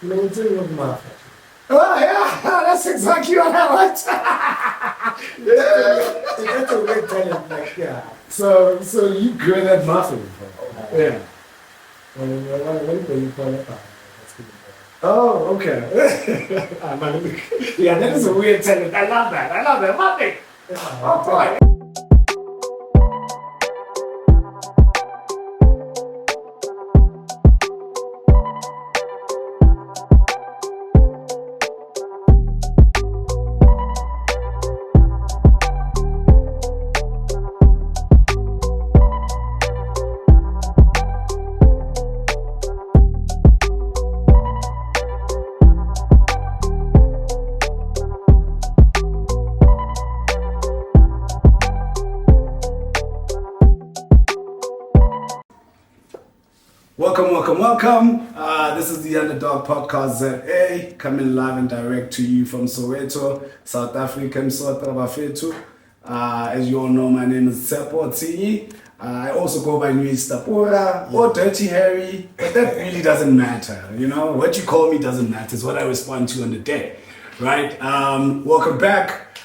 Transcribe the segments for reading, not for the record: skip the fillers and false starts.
Let me tell you what my Oh yeah, that's exactly what I want. That's a weird talent, like, yeah. So you grew that muffin before? Yeah. When you call it, that's good. Oh, okay. Yeah, that is a weird talent. I love that. Muffin. Oh boy. Welcome. This is the Underdog Podcast ZA, coming live and direct to you from Soweto, South Africa. As you all know, my name is Season3. I also go by Luis Tapura or Dirty Harry, but that really doesn't matter. You know, what you call me doesn't matter. It's what I respond to on the day, right? Welcome back.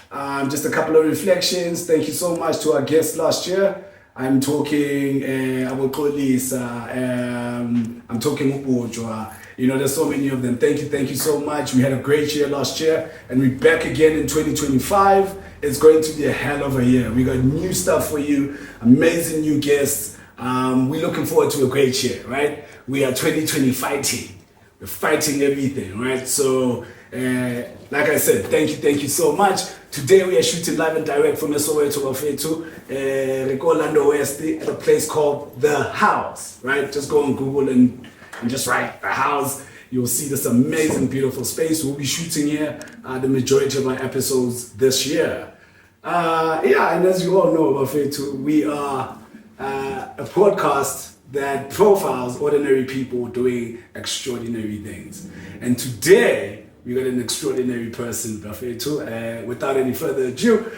Just a couple of reflections. Thank you so much to our guests last year. I'm talking, I will call this, I'm talking Upojwa. You know, there's so many of them. Thank you so much. We had a great year last year, and we're back again in 2025. It's going to be a hell of a year. We got new stuff for you, amazing new guests. We're looking forward to a great year, right? We are 2020 fighting. We're fighting everything, right? So, like I said, thank you so much. Today we are shooting live and direct from Soweto, Orlando West, at a place called The House, right? Just go on Google and just write The House. You'll see this amazing, beautiful space. We'll be shooting here the majority of our episodes this year. And as you all know, we are a podcast that profiles ordinary people doing extraordinary things. And today, we got an extraordinary person, without any further ado,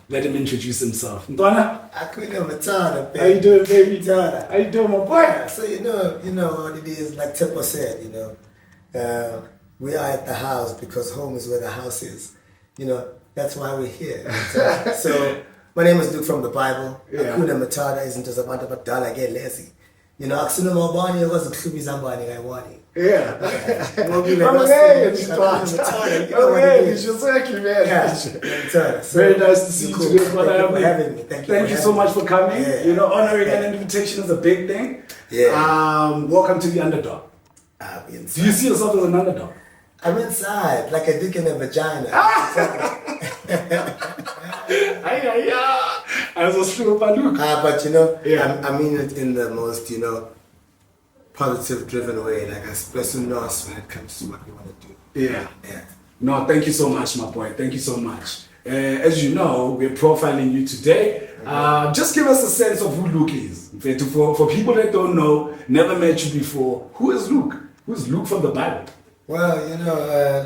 let him introduce himself. Ndwana? Matana, baby. How you doing, baby? Matana. How you doing, my boy? So you know what it is, like Tepo said, we are at the house because home is where the house is. You know, that's why we're here. So my name is Luke from the Bible. Akuna Matana isn't just about Badala get lazy. You know, Aksuna Mobani was a Klubi Zambani Gaiwani. Yeah. Very nice to see you today, brother. Thank you for having me. Thank you so much for coming. Yeah. You know, honoring an invitation is a big thing. Yeah. Welcome to the Underdog. Do you see yourself as an underdog? I'm inside, like a dick in a vagina. I was true about Luke. But I mean it in the most, positive, driven way. Like I express us when it comes to what we want to do. Yeah. Yeah. No, thank you so much, my boy. Thank you so much. As you know, we're profiling you today. Just give us a sense of who Luke is. For people that don't know, never met you before, who is Luke? Who's Luke from the Bible? Well,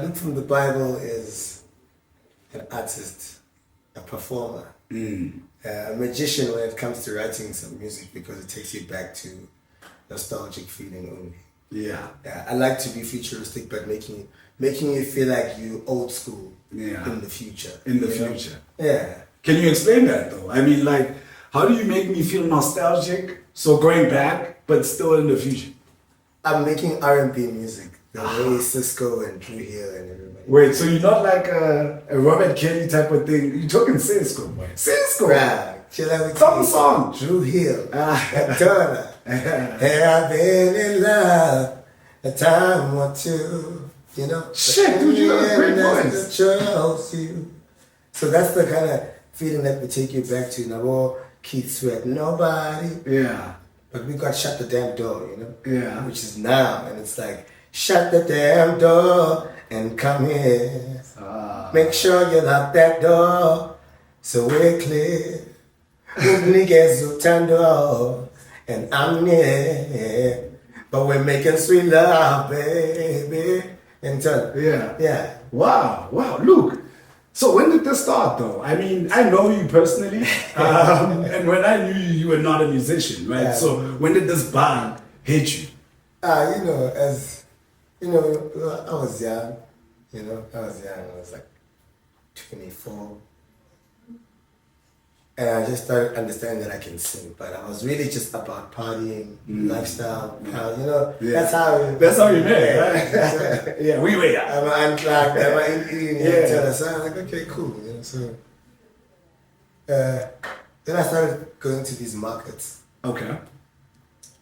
Luke from the Bible is an artist, a performer, a magician when it comes to writing some music because it takes you back to nostalgic feeling only. Yeah. I like to be futuristic, but making you feel like you old school in the future. In the future. Yeah. Can you explain that though? I mean, like, how do you make me feel nostalgic, so going back, but still in the future? I'm making R&B music. The way Cisco and Drew Hill and everybody. Wait, so you're not like a Robert Kelly type of thing? You're talking Cisco, boy. Cisco! Right. Chill out with Song. Drew Hill. Turner. Hey, I've been in love a time or two. Shit, dude, you got a great voice. Chose you. So that's the kind of feeling that we take you back to. Now, Keith Sweat, nobody. Yeah. But we got Shut the Damn Door, Yeah. Which is now. And it's like, shut the damn door and come in. Make sure you lock that door so we're clear. And I'm near. But we're making sweet love, baby. And yeah. Wow. Luke, so when did this start though? I mean, I know you personally. And when I knew you were not a musician, right? Yeah. So when did this bug hit you? As You know, I was young. You know, I was young. I was like 24. And I just started understanding that I can sing, but I was really just about partying, lifestyle, you know. Yeah. That's how you met, right? Yeah, we were. I'm unplugged, I'm eating each other. So I'm like, okay, cool. You know, so then I started going to these markets. Okay.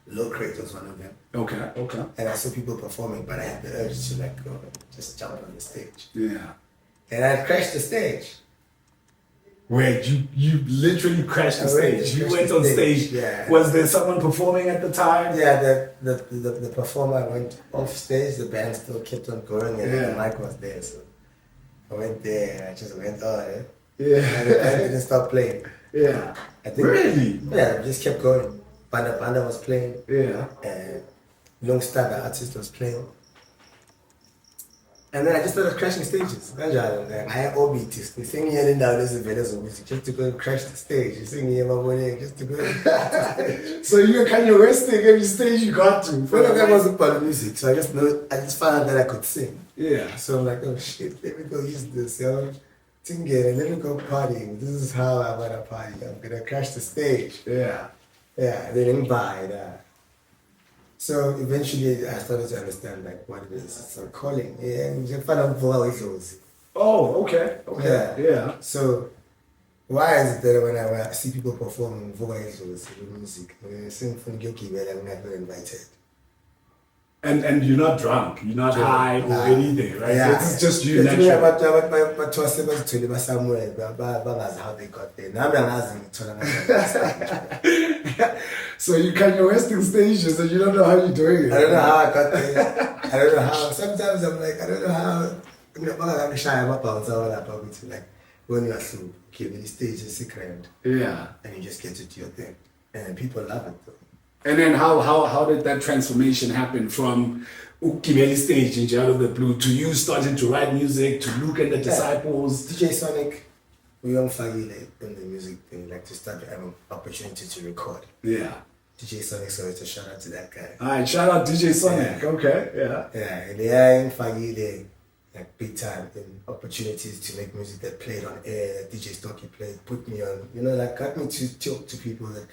Low Crate was one of them. Okay. And I saw people performing, but I had the urge to like go and just jump on the stage. Yeah. And I crashed the stage. Wait, you literally crashed the stage. You went on stage. Yeah. Was there someone performing at the time? Yeah, the performer went off stage, the band still kept on going and the mic was there. So I went there and I just went on. Yeah. And the band didn't stop playing. Yeah. I think, really? Yeah, it just kept going. Banda was playing. Yeah. And Longstar, the artist, was playing. And then I just started crashing stages. I had OBTs. We sing here and down this videos of music just to go and crash the stage. You sing here my morning just to go and crash the stage. So you were kind of resting every stage you got to. Well, that wasn't part of music, so I just found out that I could sing. Yeah. So I'm like, oh shit, let me go use this, yo. Sing it, let me go partying. This is how I wanna party. I'm gonna crash the stage. Yeah. Yeah, they didn't buy that. So eventually I started to understand like what it is. It's a calling. Yeah, and you find out voices. Oh, okay. Yeah. So why is it that when I see people perform voices in music, when they sing from Gyoki, I'm not invited? And you're not drunk, you're not high or anything, right? Yeah. It's just you naturally. But somewhere, how they got there. Now I'm asking. So you can your resting stations and you don't know how you're doing it. I don't know how I got there. I don't know how. Sometimes I'm like, I don't know how. I'm shy about like when you're asleep, okay, when the stage is secret. Yeah. And you just get to do your thing. And people love it though. And then how did that transformation happen from Ukimeli stage in Out of the Blue to you starting to write music, to Luke and the Disciples? DJ Sonic, we on Fagile in the music thing, like to start having opportunity to record. Yeah. DJ Sonic, so it's a shout out to that guy. Alright, shout out DJ Sonic. Yeah. Okay, yeah. Yeah, and they are in Fagile, like big time, in opportunities to make music that played on air, DJ Stocky played, put me on, like got me to talk to people that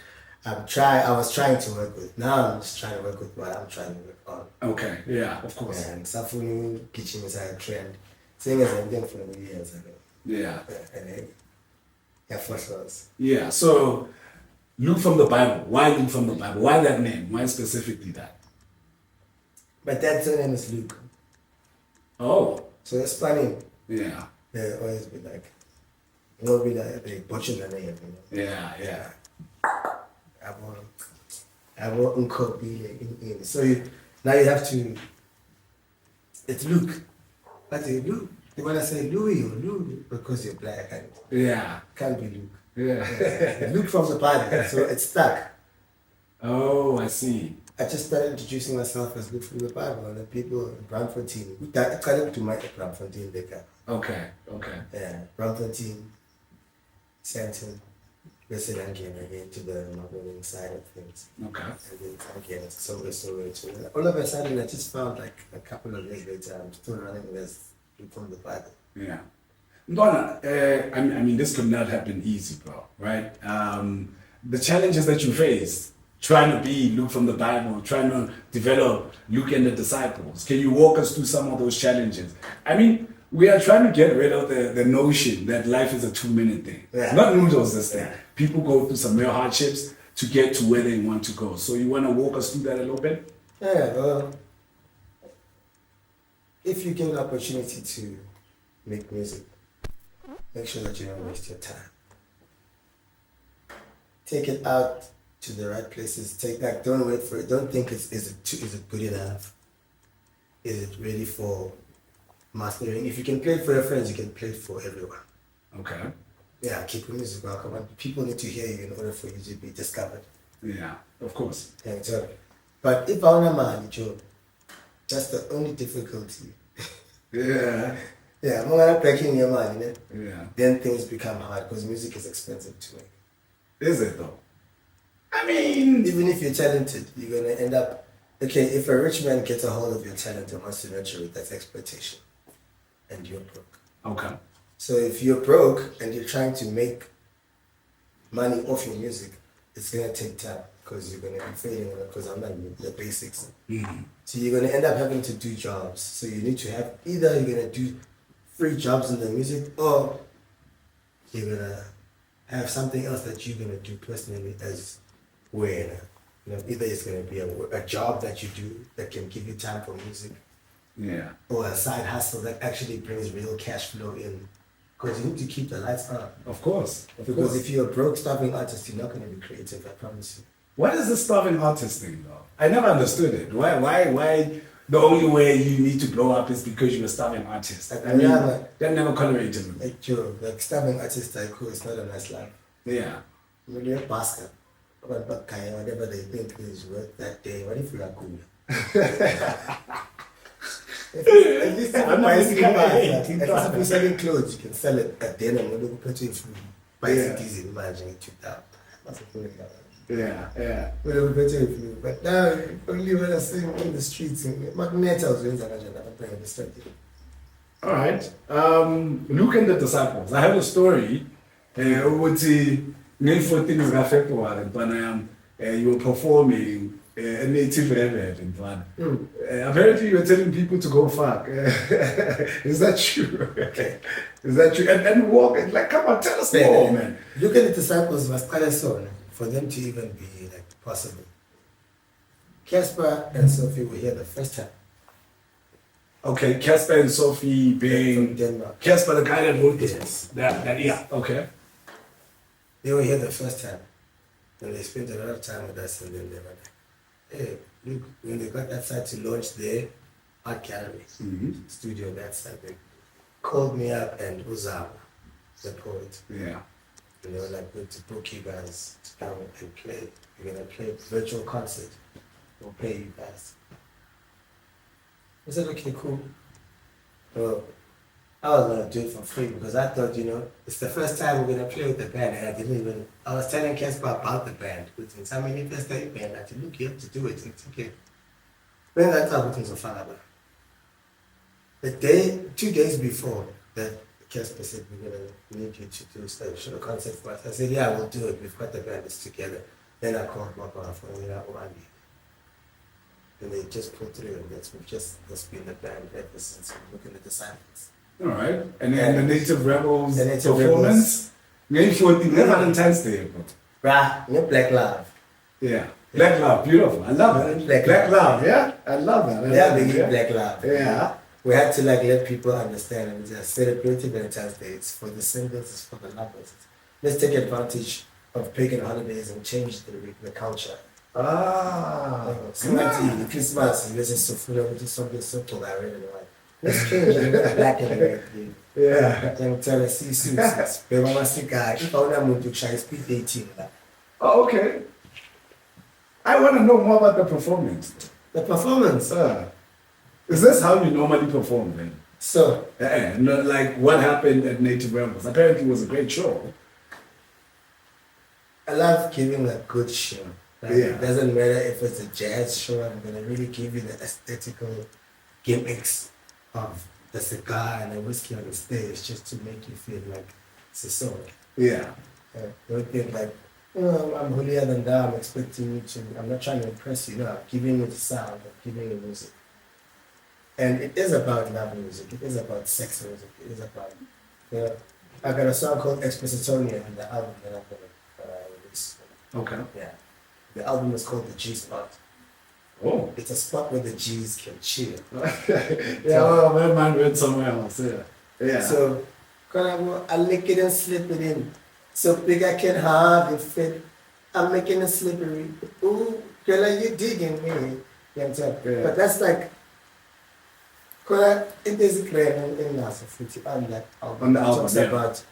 I was trying to work with. Now I'm just trying to work with what I'm trying to work on. Okay, yeah, of course. And Safuni kitchen is a trend. Singers have been for the years. Yeah. And for sure. Yeah, so Luke from the Bible. Why Luke from the Bible? Why that name? Why specifically that? My dad's name is Luke. Oh. So that's funny. Yeah. They always be like, they butcher the name. Yeah. I won't copy in. So now you have to. It's Luke. But Luke. They want to say Louis or Luke because you're black. And can't be Luke. Yeah. Luke from the Bible. So it's stuck. Oh, I see. I just started introducing myself as Luke from the Bible, and the people in Bramfontein. I got to my Bramfontein Baker. Okay. Yeah, Bramfontein, Santon. Listen again to the marketing side of things. Okay. And then again, so all of a sudden, I just found like a couple of years later, I'm still running as from the Bible. Yeah. Ndwana, I mean, this could not have been easy, bro, right? The challenges that you faced, trying to be Luke from the Bible, trying to develop Luke and the Disciples. Can you walk us through some of those challenges? I mean, we are trying to get rid of the notion that life is a 2-minute thing. Yeah. It's not noodles, this thing. People go through some real hardships to get to where they want to go. So you want to walk us through that a little bit? Yeah, well, if you get an opportunity to make music, make sure that you don't waste your time. Take it out to the right places. Don't wait for it. Don't think is it good enough? Is it ready for mastering? If you can play it for your friends, you can play it for everyone. Okay. Yeah, keep your music welcome. People need to hear you in order for you to be discovered. Yeah, of course. Yeah, so, but if I want a man, Joe, that's the only difficulty. Yeah. Yeah, I'm not breaking your money, Yeah. Then things become hard because music is expensive to make. Is it though? I mean, even if you're talented, you're gonna end up Okay, if a rich man gets a hold of your talent and wants to nurture it, that's exploitation. And you're broke. Okay. So if you're broke and you're trying to make money off your music, it's gonna take time because you're gonna be failing because I'm not the basics. Mm-hmm. So you're gonna end up having to do jobs. So you need to have either you're gonna do 3 jobs in the music or you're gonna have something else that you're gonna do personally as well. You know, either it's gonna be a job that you do that can give you time for music, Yeah. or a side hustle that actually brings real cash flow in. Because you need to keep the lights on. Of course. Because if you're a broke, starving artist, you're not going to be creative, I promise you. What is the starving artist thing, though? I never understood it. Why the only way you need to blow up is because you're a starving artist? I mean, that never correlated with me. Like starving artist, like, cool, it's not a nice life. Yeah. When you're a basket, whatever they think is worth that day, what if you are cool? If you're selling clothes, you can sell it at the end of the day, put it through bicycles in imagine 2,000. Yeah. But now, only when I see in the streets, Magneto was in the street. All right. Luke and the disciples. I have a story. You were performing a native reverend in Ghana. Apparently, you were telling people to go fuck. Is that true? Okay. Is that true? And walk and like, come on, tell us more, man. Look at the disciples was quite a son for them to even be like possible. Casper and Sophie were here the first time. Okay, Casper and Sophie being from Denmark. Casper, the guy that wrote this. Yes. That yeah. Okay. They were here the first time. And they spent a lot of time with us, and then they were like, hey, look, when they got that side to launch their art gallery, studio that side, they called me up and Uzama, the poet. Yeah. And they were like, good to book you guys to come and play. We're gonna play virtual concert. We'll pay you guys. I said, okay, cool. Well, I was gonna do it for free because I thought, it's the first time we're gonna play with the band, and I was telling Casper about the band. I mean, if that's the band, I said, look, you have to do it. It's okay. When that time was fun, the 2 days before that, Casper said, we're gonna need you to do a show concert for us. I said, yeah, we'll do it. We've got the band together. Then I called my phone, and they just put through, and that's been the band ever since looking at the silence. All right. And then the Native Rebels performance. Maybe for the Valentine's Day. Right, Black Love. Yeah. Black Love, beautiful. I love it. Black Love, yeah. I love that. Black Love. Yeah. We had to let people understand and just celebrate Valentine's Day. It's for the singles, it's for the lovers. Let's take advantage of pagan holidays and change the culture. Christmas, this is so full of something simple I really like. Let's change it black and red. Yeah. Then tell us, see suits. But when I see guy, if I want to try speed dating. Oh, okay. I want to know more about the performance. The performance? Is this how you normally perform then? So, like what happened at Native Rebels? Apparently it was a great show. I love giving a good show. It doesn't matter if it's a jazz show, I'm going to really give you the aesthetical gimmicks of the cigar and the whiskey on the stage just to make you feel like it's a song. Yeah. Don't think like, I'm holier than thou, I'm expecting you to, I'm not trying to impress you, no, I'm giving you the sound, I'm giving you music. And it is about love music, it is about sex music, it is about, I got a song called Expositonia in the album that I'm going to release. Okay. Yeah. The album is called The G Spot. Oh. It's a spot where the G's can chill. Yeah, well, my mind went somewhere else, yeah. So, I lick it and slip it in. So big I can hardly fit. I'm making it slippery. Ooh, girl, are you digging me? Yeah. But that's like, it basically in on that album. On the album, talks about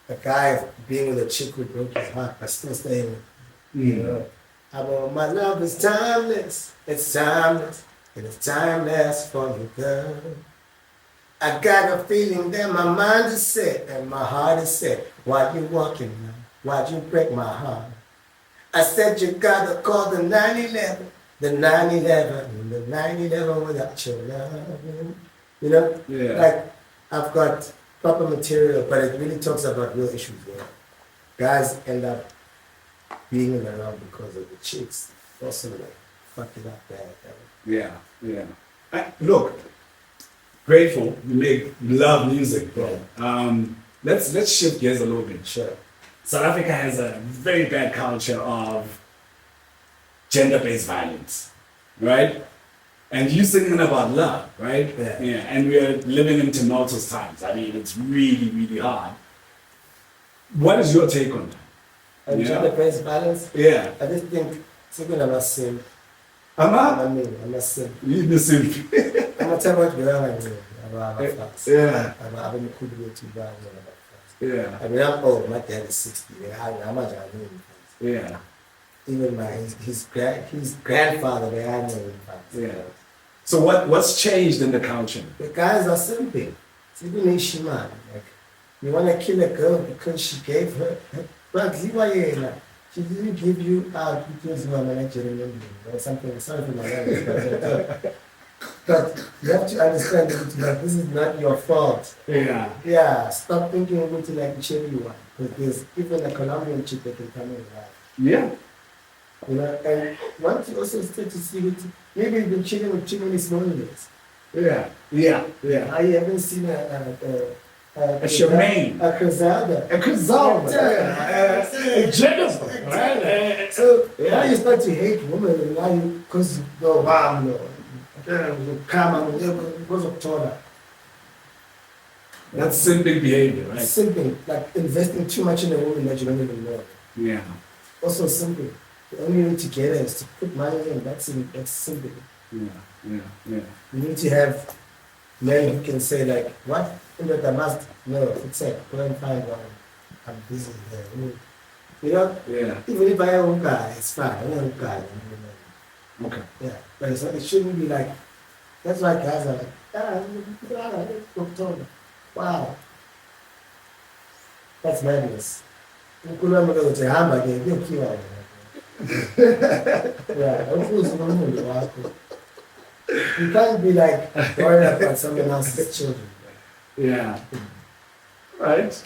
a guy being with a chick who broke his heart, but still staying, my love is timeless, it's timeless, and it's timeless for you, girl. I got a feeling that my mind is set and my heart is set. Why you walking now? Why'd you break my heart? I said you gotta call the 911. the 9/11, the 9/11 without your love. You know, Yeah. like I've got proper material, but it really talks about real issues. You know, guys end up being around because of the chicks. Also, like fuck it up bad. Yeah, yeah. Look, grateful you love music, bro. Let's shift gears a little bit. Sure. South Africa has a very bad culture of gender-based violence, right? And you singing about love, right? Yeah. And we're living in tumultuous times. I mean, it's really, really hard. What is your take on that? And gender-based violence. Yeah. I just think something I must say. I must say. You listen. I'm gonna tell what girl I mean about facts. Yeah. I'm a cool way to buy about facts. Yeah. I mean, I'm old. My dad is 60. I'm a Yeah. Even his grandfather, they had no facts. Yeah. So what's changed in the culture? The guys are simple. Simple is she man. Like, you wanna kill a girl because she gave her. But she didn't give you out because you are managing or something. Sorry for my language, but you have to understand that this is not your fault. Yeah. Yeah, stop thinking you're going to like chill you one. Because there's even a Colombian chick that can come in right. Yeah. You know, and once you also start to see it, maybe you've been chilling with too many smallness. Yeah. Yeah. Yeah. I haven't seen A Charmaine. A Griselda. A Griselda. A Jennifer. Right? So now you start to hate women, and now you, because you go, wow, you come because of taller. That's simple behavior, right? Simple, like investing too much in a woman that you don't even know. Yeah. Also simple. The only way to get it is to put money in. That's simple. Yeah. Yeah. Yeah. You need to have men who can say like, what? I must no, it's like go and find one. I'm busy there. You know? Yeah. Even if I have a guy, it's fine. I don't have a guy. Okay. Yeah. But it shouldn't be like, that's why guys are like, wow. That's madness. Yeah, you can't be like worried about someone else's children. Yeah. Right.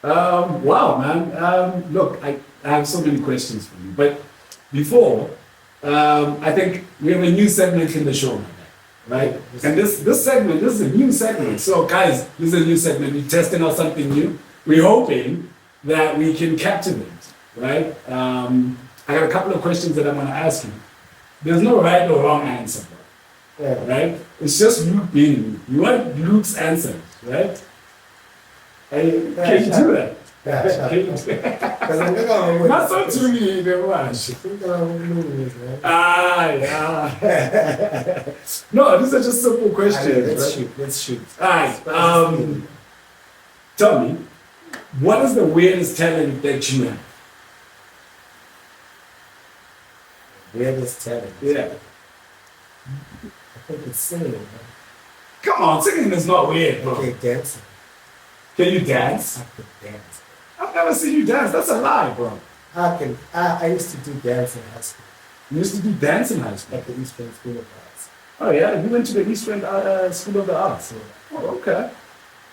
Wow, man. Look, I have so many questions for you. But before, I think we have a new segment in the show, right? And this segment, this is a new segment. So, guys, this is a new segment. We're testing out something new. We're hoping that we can captivate, right? I got a couple of questions that I'm going to ask you. There's no right or wrong answer, Yeah. right? It's just Luke being Luke. You want Luke's answer, right? Can you do that? Yeah, Can you do that? Not so to me, the watch. Yeah. No, these are just simple questions. Let's shoot. All right. Tell me, what is the weirdest talent that you have? Weirdest talent? Yeah. I think it's singing. Man. Come on, singing is not weird, bro. Okay, dancing. Can you dance? I could dance. I've never seen you dance. That's a lie, bro. I used to do dance in high school. You used to do dance in high school? At the Eastern School of Arts. Oh, yeah? You went to the Eastern School of the Arts? Yeah. Oh, okay.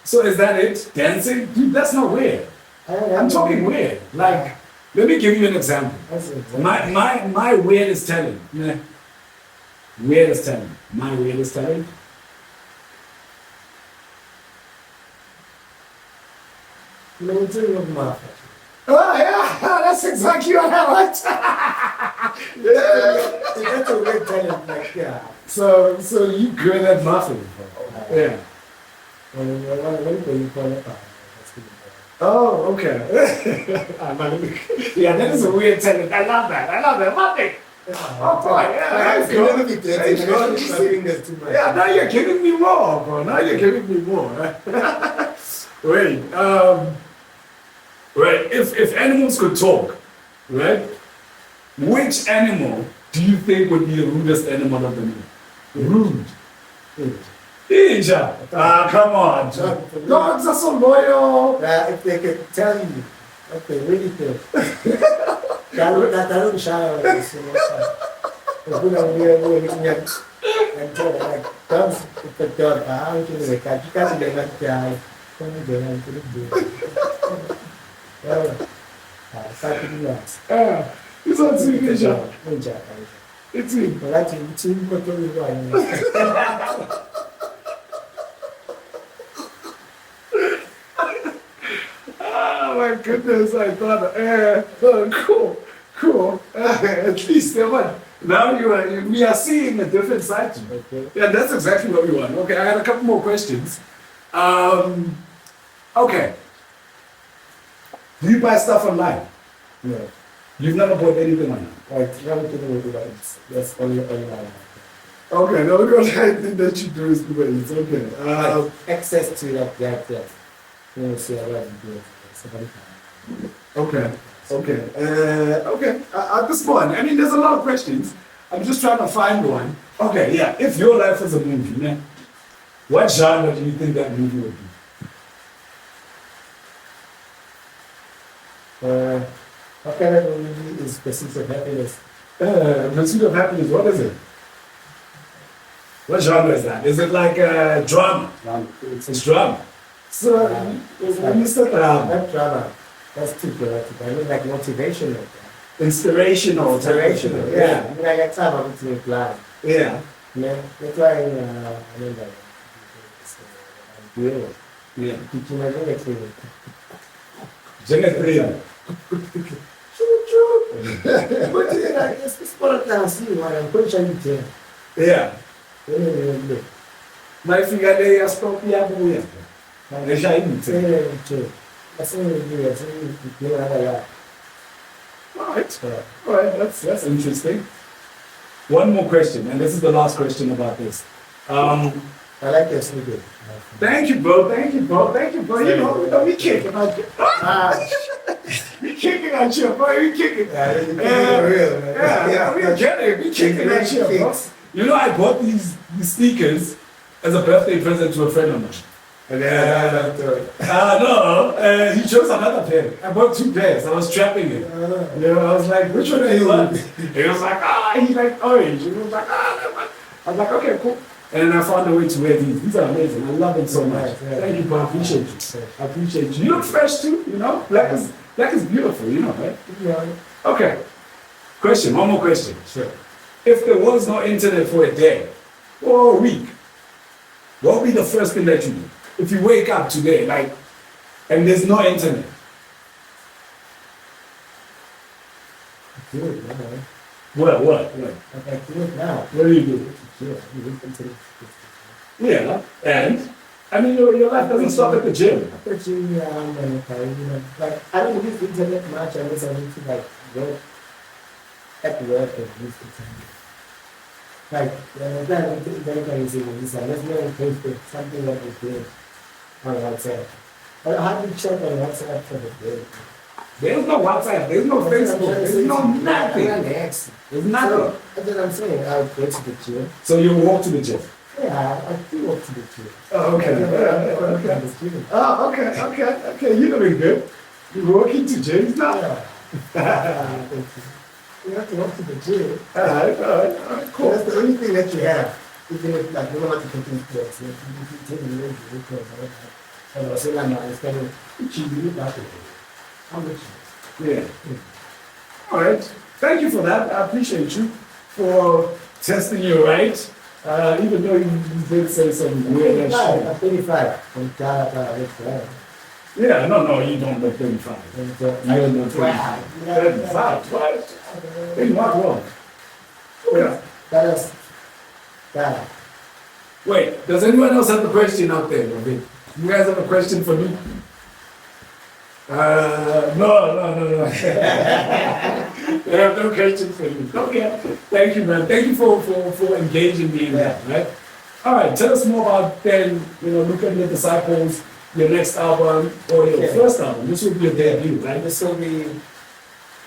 So is that it? Dancing? Dude, that's not weird. I'm talking weird. Like, let me give you an example. My weirdest talent. Yeah. Weirdest talent. My weirdest talent. No, do your mouth. Oh, yeah, that's exactly what I want. Yeah. That's a weird talent, like, yeah. So you good at muffin. Yeah. When you call it, Oh, okay. Yeah, that is a weird talent. I love that. Muffin. Oh, boy, yeah. That's good. Yeah, now you're giving me more, bro. Now you're giving me more. Wait, right, if animals could talk, right, which animal do you think would be the rudest animal of them all? Rude. Ninja. Come on. Dogs are so loyal. If they could tell you what they really think. That don't shower like this. we're looking at and like comes the dog out to the cat, you can't get that guy. Come again, to the good. Something else. It's not too good, John. Ninja. It's me. But I think it's in what you want. Oh my goodness, I thought, cool. At least, now we are seeing a different side to you. Okay. Yeah, that's exactly what we want. Okay, I got a couple more questions. Okay. Do you buy stuff online? No. You've never bought anything online? Like, never to do with it. That's only online. Okay, no, because I think that you do is Uber Eats. Okay. Access to that. You know, see, I like to do it. Somebody can. Okay. At this point, I mean, there's a lot of questions. I'm just trying to find one. Okay, yeah. If your life was a movie, man, what genre do you think that movie would be? What kind of movie is Pursuit of Happiness? Pursuit of Happiness, what is it? What genre is that? Is it like drama? It's drama. So, when you said Not drama. That's too poetic. I mean, like motivational. inspirational. Yeah. I mean, I got time of it to make plan. Yeah. Yeah. That's why, I mean, like, I'm doing Yeah. teaching my directly. Genetrina. But yeah, it's part of the see what I'm pretty sure you can. Yeah. Yeah. Mas fica daí as próprias mulheres. Mas já Yeah. That's what we do. That's what we do. Alright, that's interesting. One more question, and this is the last question about this. I like your sneaker. Thank you, bro. You know, we kicking out you. We kicking out you, bro. We kicking. Yeah, for real, man. Yeah, we get it. We kicking out you, bro. You know, I bought these sneakers as a birthday present to a friend of mine. And then No, he chose another pair. I bought 2 pairs. I was trapping it. I was like, which one do you want? He was like, he liked orange. He was like, I was like, okay, cool. And then I found a way to wear these. These are amazing. I love them so much. Yeah. Thank you, bro. I appreciate you. You look fresh too, you know? Black is beautiful, you know, right? Yeah. Okay. One more question. Sure. If there was no internet for a day or a week, what would be the first thing that you do? If you wake up today, and there's no internet. Do it now. What? I do it now. What do you do? Sure. You listen to it. Yeah, and I mean your life doesn't stop at the gym. But you like I don't use internet much unless I need to work at work and use internet. Like that internet is let's not Facebook, something that is good on WhatsApp. But how do you check on WhatsApp for the day? There's no WhatsApp, there's no Facebook, there's no nothing. There's nothing. So, that's what I'm saying. I'll go to the gym. So you walk to the gym? Yeah, I do walk to the gym. Oh, okay. Okay. You're doing good. You're walking to gyms now? Yeah. You have to walk to the gym. All right, cool. That's the only thing that you have. Even if you don't have to complete clothes, if you take the way to do clothes, and I say, I'm understanding, you need that. How much? Yeah. All right. Thank you for that. I appreciate you for testing you right. Even though you did say some weird shit. I'm 35. From Canada, Yeah, no, you don't look 35. I don't know 35. 35? What? In what world? Yeah. That Wait, does anyone else have a question out there, Robin? You guys have a question for me? No. I have no questions for you. Okay. Thank you, man. Thank you for engaging me in that, right? All right, tell us more about then, Look at the Disciples, your next album, or your first album. This will be your debut, right? this will be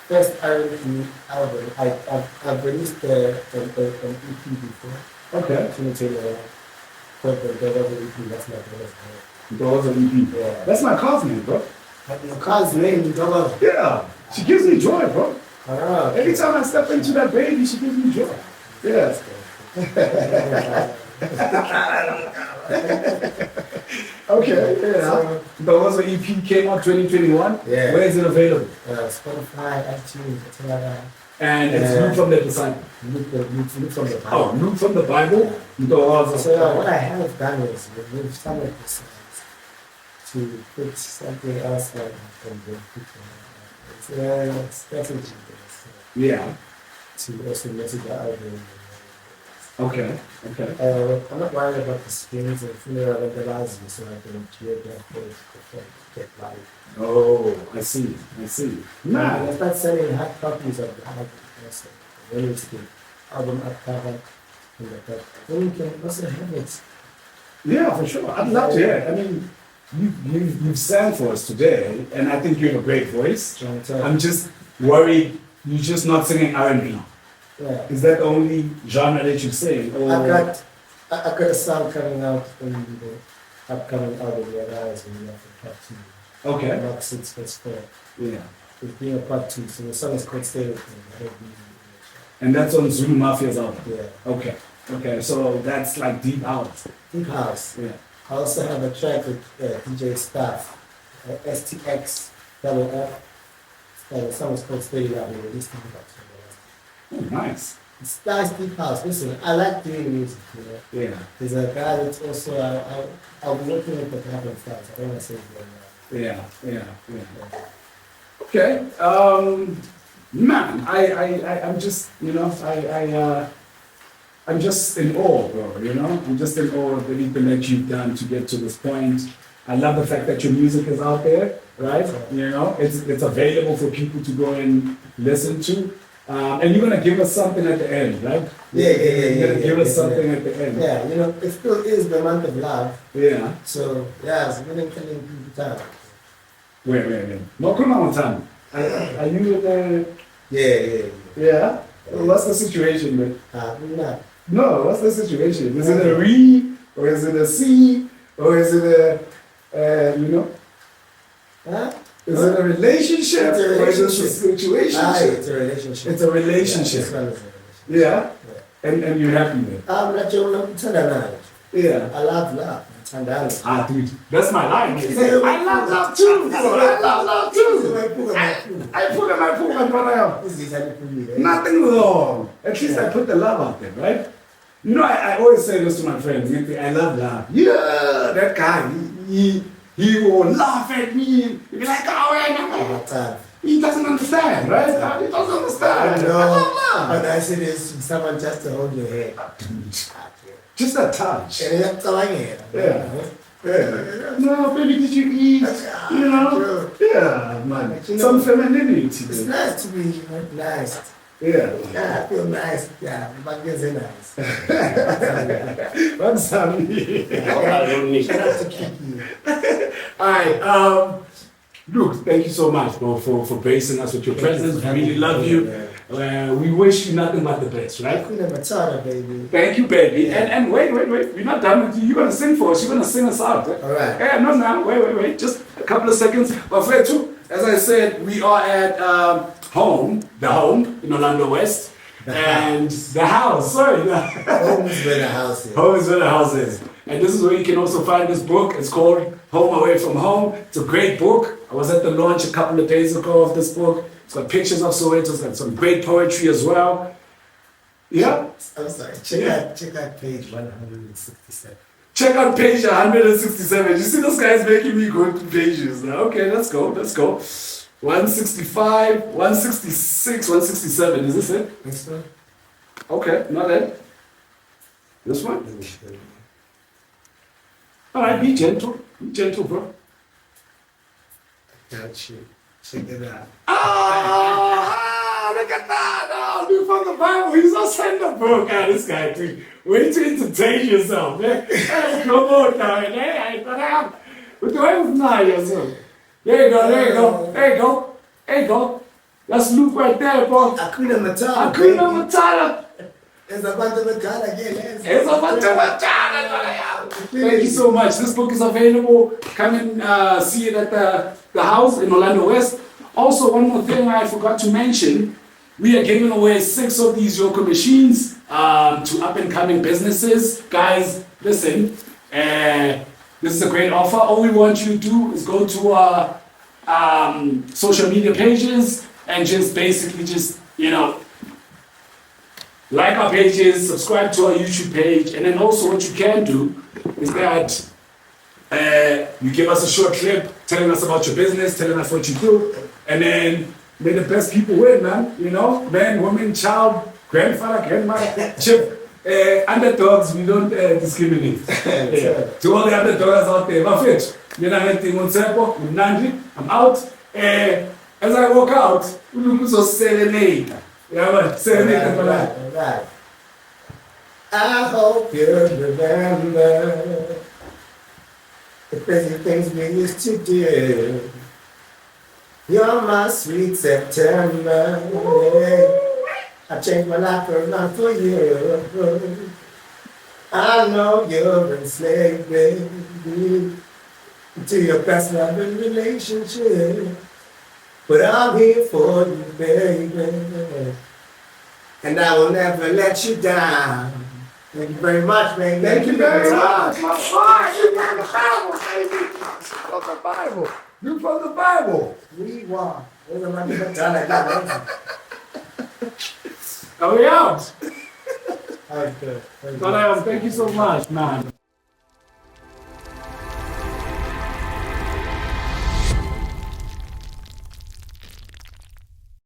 first R&B album. I've released an EP before. Okay. But the other EP, that's my brother's name. Doors of EP. Yeah. That's my cousin's name, bro. Your car's name, you don't know. Yeah. She gives me joy, bro. Ah, Every time I step into that baby, she gives me joy. Yeah. Okay, yeah. The Ozo EP came out 2021. Yeah. Where is it available? Spotify, iTunes, etc. And it's Luke from the Disciple. Look from the Bible. Oh, Luke from the Bible? The Ozo. So what I have done is remove some of the songs to put something else that can give people. It's definitely Yeah. to also message the album. Okay. I'm not worried about the strings and funeral vandalism, so I can geographically get live. Oh, I see. I start selling hard copies of the album also. When it's the album up cover and the back. Then you can also have it. Yeah, for sure. I'd love to hear it. I mean, you've sang for us today, and I think you have a great voice. I'm just worried you're just not singing R&B. Yeah. Is that the only genre that you sing? Or... I've got a song coming out in the upcoming album, Rise, and we have a part 2. Okay. Mark 6, verse 4. Yeah. It's being a part 2, so the song is called Stay With Me. And that's on Zulu Mafia's album? Yeah. Okay, so that's like deep house. Deep house. Yeah. I also have a track with DJ Staff, STX double F. The song is called Stay With Me. Released in Oh, nice. It's nice deep house. Listen, I like doing music, you know. Yeah. There's a guy that's also, I'll be looking at the happen fast. I don't want to say it right now. Yeah. Okay. Man, I'm just, I'm just in awe, bro, you know? I'm just in awe of everything that you've done to get to this point. I love the fact that your music is out there, right? You know, it's available for people to go and listen to. And you're going to give us something at the end, right? Yeah. You're going to give us something at the end. Yeah, you know, it still is the month of love. Yeah. So, yeah, it's really killing people time. Wait. No, come on, Tom. Are you the... Yeah. Yeah? What's the situation, man? We're not. No, what's the situation? Is it a re, or is it a C, or is it a, Huh? Is it a relationship? It's a Or is it a relationship. situation? It's a relationship. It's a relationship. Yeah, this one is a relationship. Yeah? And you're happy with it? I'm not your love. Yeah. I love. Tandana. Dude, that's my line. I love love too, bro. I love love too. I put in my poop, brother. Nothing wrong. At least I put the love out there, right? You know, I always say this to my friends. I love love. Yeah, that guy, he will laugh at me. He'll be like, oh, he doesn't understand, right? He doesn't understand. I know. I love love. But I say this to someone just to hold your head. Just a touch. And that's all I get. Yeah. No, baby, did you eat? You know? Yeah, man. Some femininity. It's nice to be nice. Yeah. I feel nice. Yeah, my kids are nice. I'm sorry. Shout out to Kiki. All right. Luke, thank you so much, bro, for gracing us with your presence. We really love you. We wish you nothing but the best, right? Queen Matata, baby. Thank you, baby. And wait. We're not done with you. You're going to sing for us. You're going to sing us out. Right? All right. Yeah, no, now. Wait. Just a couple of seconds. But for too, as I said, we are at the home in Orlando West. And the house, Home is where the house is. Home is where the house is. And this is where you can also find this book. It's called Home Away from Home. It's a great book. I was at the launch a couple of days ago of this book. It's got pictures of Soweto. It's got some great poetry as well. Yeah? I'm sorry. Check out page 167. Check out page 167. You see this guy's making me go to pages now. Okay, let's go. 165, 166, 167. Is this it? This one? Okay, not that. This one? Alright, be gentle. Be gentle, bro. Got you. Check it out. Look at that! Oh, dude, from the Bible, he's not sending the book. This guy, dude. Way to entertain yourself, man. Hey, come on now, hey, what do I have yourself? There you go. That's Luke right there, bro. Hakuna Matata. It's a bunch of Matata again. Thank you so much. This book is available. Come and see it at the house in Orlando West. Also, one more thing I forgot to mention. We are giving away 6 of these Yoko machines to up-and-coming businesses. Guys, listen, this is a great offer. All we want you to do is go to our social media pages and just basically like our pages, subscribe to our YouTube page, and then also what you can do is that you give us a short clip telling us about your business, telling us what you do, and then may the best people win, man. You know, man, woman, child, grandfather, grandmother, chip, underdogs, we don't discriminate. To all the underdogs out there, my fit. You know, I'm out. As I walk out, we so serenade. Yeah, man, serenade. All right. I hope you remember the crazy things we used to do. You're my sweet September. I changed my life around for you. I know you're enslaved, baby, to your past loving relationship. But I'm here for you, baby. And I will never let you down. Thank you very much, baby. Thank you very much, my boy. You from the Bible, baby. From the Bible. You from the Bible. We want. Are we out? Okay. Thank you so much, man.